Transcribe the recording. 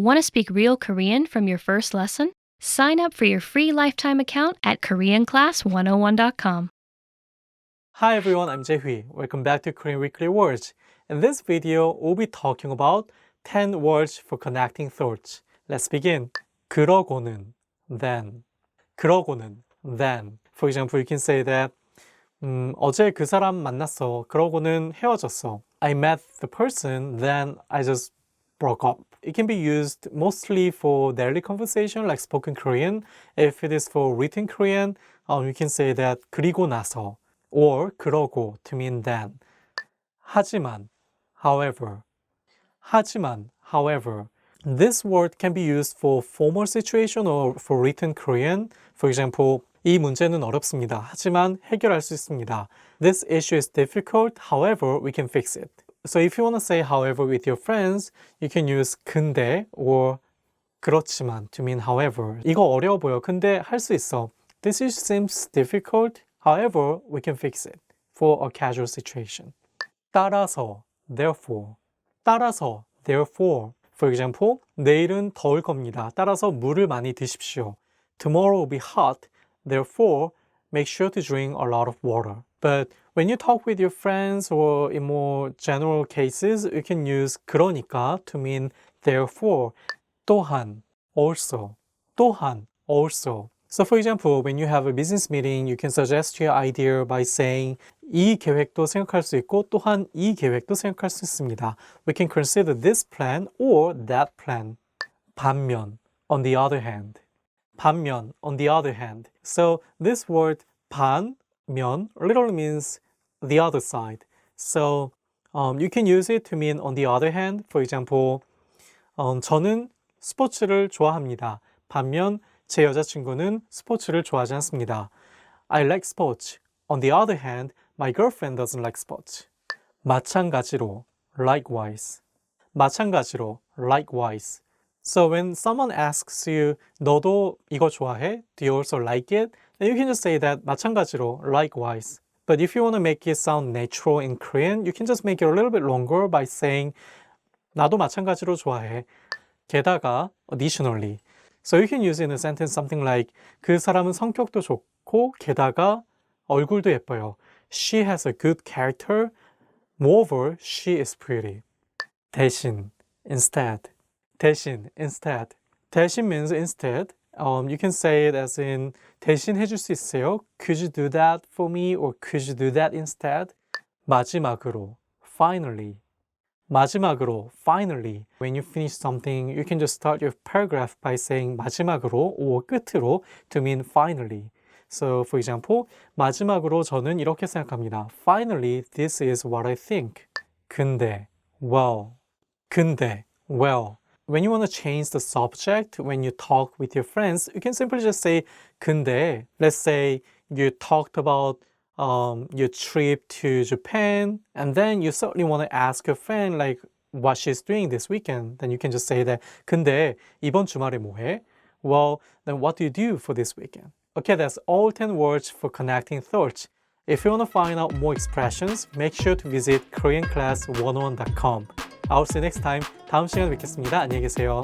Want to speak real Korean from your first lesson? Sign up for your free lifetime account at KoreanClass101.com. Hi everyone, I'm Jae-hui. Welcome back to Korean Weekly Words. In this video, we'll be talking about 10 words for connecting thoughts. Let's begin. 그러고는, then. 그러고는, then. For example, you can say that 어제 그 사람 만났어. 그러고는 헤어졌어. I met the person, then I just broke up. It can be used mostly for daily conversation like spoken Korean. If it is for written Korean, you can say that 그리고 나서 or 그러고 to mean then. 하지만, however. 하지만, however. This word can be used for formal situation or for written Korean. For example, 이 문제는 어렵습니다. 하지만 해결할 수 있습니다. This issue is difficult, however, we can fix it. So if you want to say however with your friends, you can use 근데 or 그렇지만 to mean however. 이거 어려워 보여. 근데 할 수 있어. This issue seems difficult, however, we can fix it for a casual situation. 따라서, therefore. 따라서, therefore. For example, 내일은 더울 겁니다. 따라서 물을 많이 드십시오. Tomorrow will be hot, therefore, make sure to drink a lot of water. But when you talk with your friends or in more general cases, you can use 그러니까 to mean therefore. 또한, also. 또한, also. So for example, when you have a business meeting, you can suggest your idea by saying 이 계획도 생각할 수 있고 또한 이 계획도 생각할 수 있습니다. We can consider this plan or that plan. 반면, on the other hand. 반면, on the other hand. So this word 반면 literally means the other side. So you can use it to mean on the other hand. For example, 저는 스포츠를 좋아합니다. 반면 제 여자친구는 스포츠를 좋아하지 않습니다. I like sports. On the other hand, my girlfriend doesn't like sports. 마찬가지로, likewise. 마찬가지로, likewise. So when someone asks you, 너도 이거 좋아해? Do you also like it? Then you can just say that 마찬가지로, likewise. But if you want to make it sound natural in Korean, you can just make it a little bit longer by saying 나도 마찬가지로 좋아해. 게다가, additionally. So you can use it in a sentence something like 그 사람은 성격도 좋고 게다가 얼굴도 예뻐요. She has a good character. Moreover, she is pretty. 대신, instead. 대신, instead. 대신 means instead. You can say it as in 대신 해줄 수 있어요? Could you do that for me? Or could you do that instead? 마지막으로, finally. 마지막으로, finally. When you finish something, you can just start your paragraph by saying 마지막으로 or 끝으로 to mean finally. So, for example, 마지막으로 저는 이렇게 생각합니다. Finally, this is what I think. 근데, well. 근데, well. When you want to change the subject, when you talk with your friends, you can simply just say 근데. Let's say you talked about your trip to Japan, and then you certainly want to ask your friend like what she's doing this weekend. Then you can just say that 근데 이번 주말에 뭐 해? Well, then what do you do for this weekend? Okay, that's all 10 words for connecting thoughts. If you want to find out more expressions, make sure to visit KoreanClass101.com. I'll see you next time. 다음 시간에 뵙겠습니다. 안녕히 계세요.